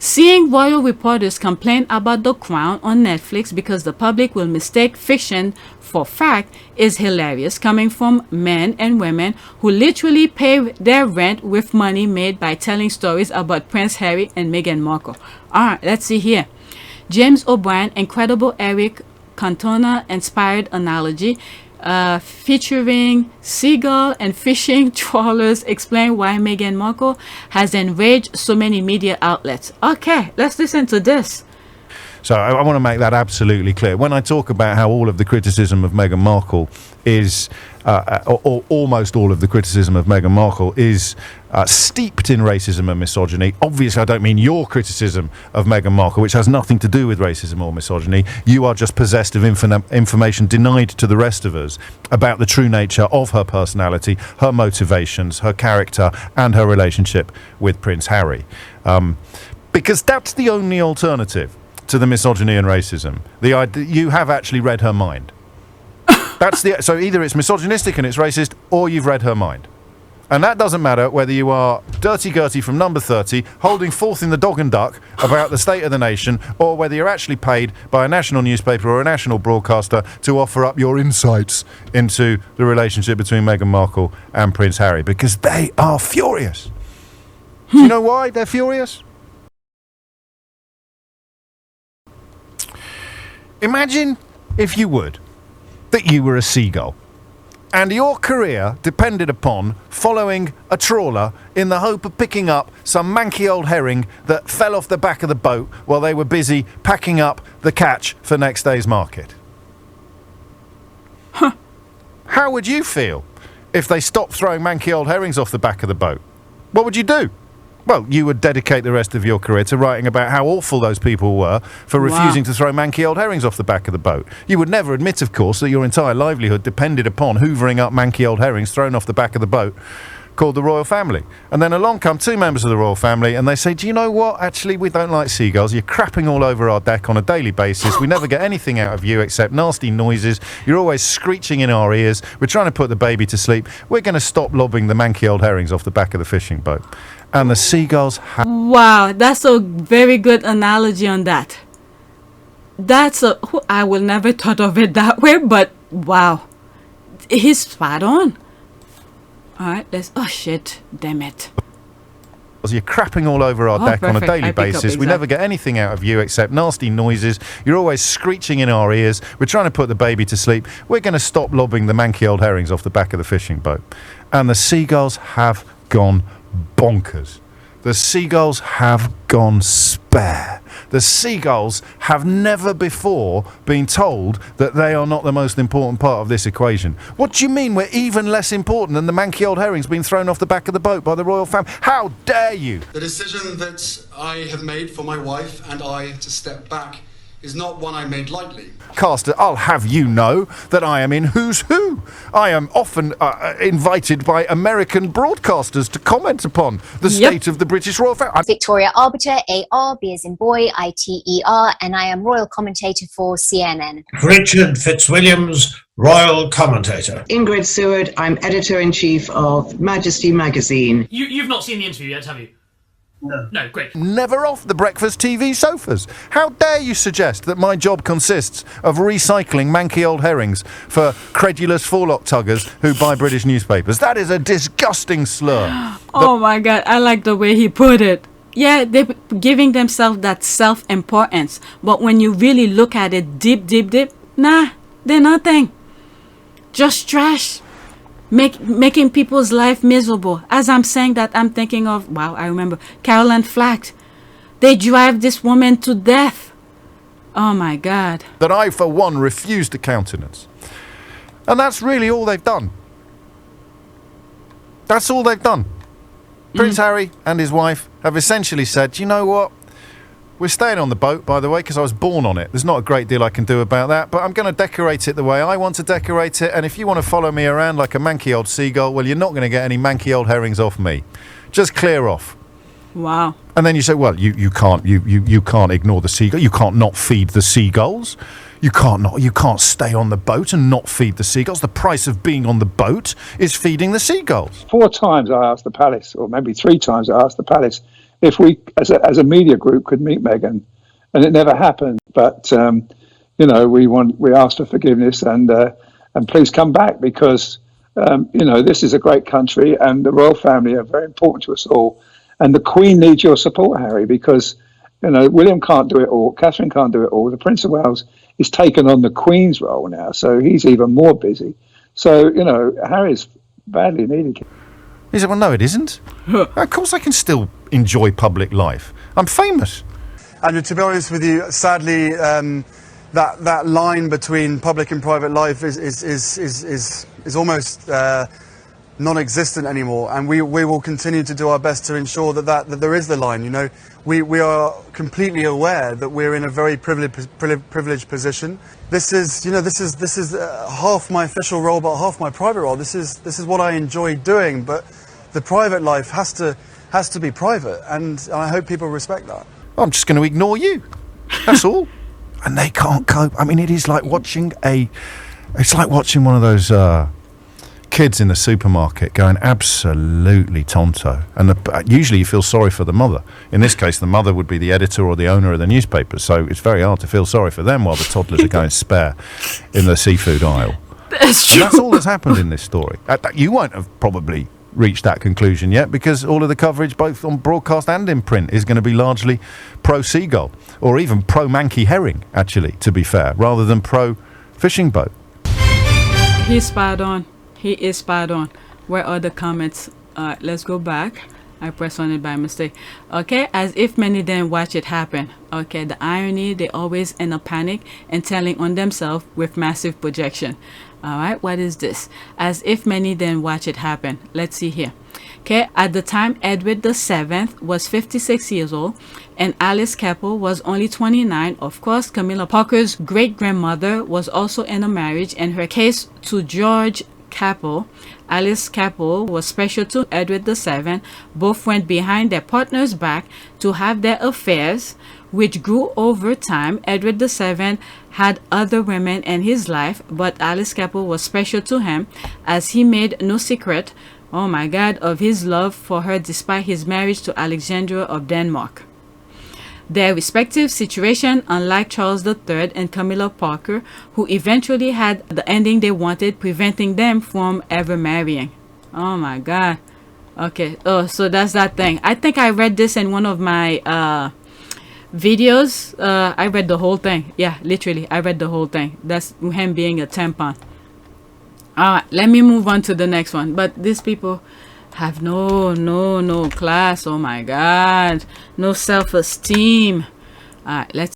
Seeing royal reporters complain about The Crown on Netflix because the public will mistake fiction for fact is hilarious, coming from men and women who literally pay their rent with money made by telling stories about Prince Harry and Meghan Markle. Alright, let's see here. James O'Brien, incredible Eric Cantona inspired analogy featuring seagull and fishing trawlers explain why Meghan Markle has enraged so many media outlets. Okay, let's listen to this. So I want to make that absolutely clear. When I talk about how all of the criticism of Meghan Markle is, or almost all of the criticism of Meghan Markle is steeped in racism and misogyny, obviously I don't mean your criticism of Meghan Markle, which has nothing to do with racism or misogyny. You are just possessed of information denied to the rest of us about the true nature of her personality, her motivations, her character, and her relationship with Prince Harry. Because that's the only alternative to the misogyny and racism. You have actually read her mind. So either it's misogynistic and it's racist, or you've read her mind. And that doesn't matter whether you are Dirty Gertie from Number 30, holding forth in the Dog and Duck about the state of the nation, or whether you're actually paid by a national newspaper or a national broadcaster to offer up your insights into the relationship between Meghan Markle and Prince Harry, because they are furious. Do you know why they're furious? Imagine, if you would, that you were a seagull and your career depended upon following a trawler in the hope of picking up some manky old herring that fell off the back of the boat while they were busy packing up the catch for next day's market. Huh. How would you feel if they stopped throwing manky old herrings off the back of the boat? What would you do? Well, you would dedicate the rest of your career to writing about how awful those people were for refusing to throw manky old herrings off the back of the boat. You would never admit, of course, that your entire livelihood depended upon hoovering up manky old herrings thrown off the back of the boat called the royal family. And then along come two members of the royal family and they say, do you know what? Actually, we don't like seagulls. You're crapping all over our deck on a daily basis. We never get anything out of you except nasty noises. You're always screeching in our ears. We're trying to put the baby to sleep. We're going to stop lobbing the manky old herrings off the back of the fishing boat. And the seagulls have... Wow, that's a very good analogy on that. I will never thought of it that way, but wow. He's spot on. Alright, oh shit, damn it. You're crapping all over our deck on a daily basis. We never get anything out of you except nasty noises. You're always screeching in our ears. We're trying to put the baby to sleep. We're going to stop lobbing the manky old herrings off the back of the fishing boat. And the seagulls have gone bonkers. The seagulls have gone spare. The seagulls have never before been told that they are not the most important part of this equation. What do you mean we're even less important than the manky old herrings being thrown off the back of the boat by the royal family? How dare you? The decision that I have made for my wife and I to step back is not one I made lightly. Caster, I'll have you know that I am in Who's Who. I am often invited by American broadcasters to comment upon the state of the British royal family. Victoria Arbiter, AR, B as in boy, ITER, and I am royal commentator for CNN. Richard Fitzwilliams, royal commentator. Ingrid Seward, I'm editor-in-chief of Majesty magazine. You've not seen the interview yet, have you? No, great. Never off the breakfast TV sofas. How dare you suggest that my job consists of recycling manky old herrings for credulous forelock tuggers who buy British newspapers? That is a disgusting slur. Oh my God, I like the way he put it. Yeah, they're giving themselves that self-importance. But when you really look at it deep, nah, they're nothing. Just trash. Making people's life miserable. As I'm saying that, I'm thinking of, wow, I remember Caroline Flack. They drive this woman to death. Oh my God. That I, for one, refuse to countenance. And that's really all they've done. That's all they've done. Prince Harry and his wife have essentially said, you know what? We're staying on the boat, by the way, because I was born on it. There's not a great deal I can do about that, but I'm going to decorate it the way I want to decorate it, and if you want to follow me around like a manky old seagull, well, you're not going to get any manky old herrings off me. Just clear off. Wow. And then you say, well, you can't ignore the seagull. You can't not feed the seagulls. You can't stay on the boat and not feed the seagulls. The price of being on the boat is feeding the seagulls. 4 times I asked the palace, or maybe 3 times I asked the palace, if we, as a media group, could meet Meghan, and it never happened. But we asked for forgiveness and please come back because this is a great country and the royal family are very important to us all. And the Queen needs your support, Harry, because William can't do it all, Catherine can't do it all. The Prince of Wales is taken on the Queen's role now, so he's even more busy. So Harry's badly needed. He said, well, no, it isn't. Of course I can still enjoy public life. I'm famous. And to be honest with you, sadly, that line between public and private life is almost non-existent anymore. And we will continue to do our best to ensure that there is the line. We are completely aware that we're in a very privileged position. This is half my official role, but half my private role. This is what I enjoy doing, but the private life has to be private, and I hope people respect that. I'm just going to ignore you. That's all. And they can't cope. I mean, it is like watching one of those kids in the supermarket going absolutely tonto. And usually you feel sorry for the mother. In this case, the mother would be the editor or the owner of the newspaper. So it's very hard to feel sorry for them while the toddlers are going spare in the seafood aisle. That's true. And that's all that's happened in this story. You won't have probably reached that conclusion yet because all of the coverage both on broadcast and in print is going to be largely pro-seagull or even pro-manky herring, actually, to be fair, rather than pro-fishing boat. He's spot on. He is spot on. Where are the comments? Let's go back. I pressed on it by mistake. Okay, as if many didn't watch it happen. Okay, the irony, they always in a panic and telling on themselves with massive projection. All right, what is this? As if many didn't watch it happen. Let's see here. Okay, at the time, Edward VII was 56 years old and Alice Keppel was only 29. Of course, Camilla Parker's great-grandmother was also in a marriage, and her case to George Keppel, Alice Keppel, was special to Edward VII. Both went behind their partner's back to have their affairs, which grew over time. Edward VII had other women in his life, but Alice Keppel was special to him, as he made no secret, oh my God, of his love for her despite his marriage to Alexandra of Denmark. Their respective situation, unlike Charles III and Camilla Parker, who eventually had the ending they wanted, preventing them from ever marrying. Oh my God. Okay, oh, so that's that thing. I think I read this in one of my videos. I read the whole thing. Yeah, literally, I read the whole thing. That's him being a tampon. Alright, let me move on to the next one. But these people have no class. Oh my God, no self-esteem. Alright, let's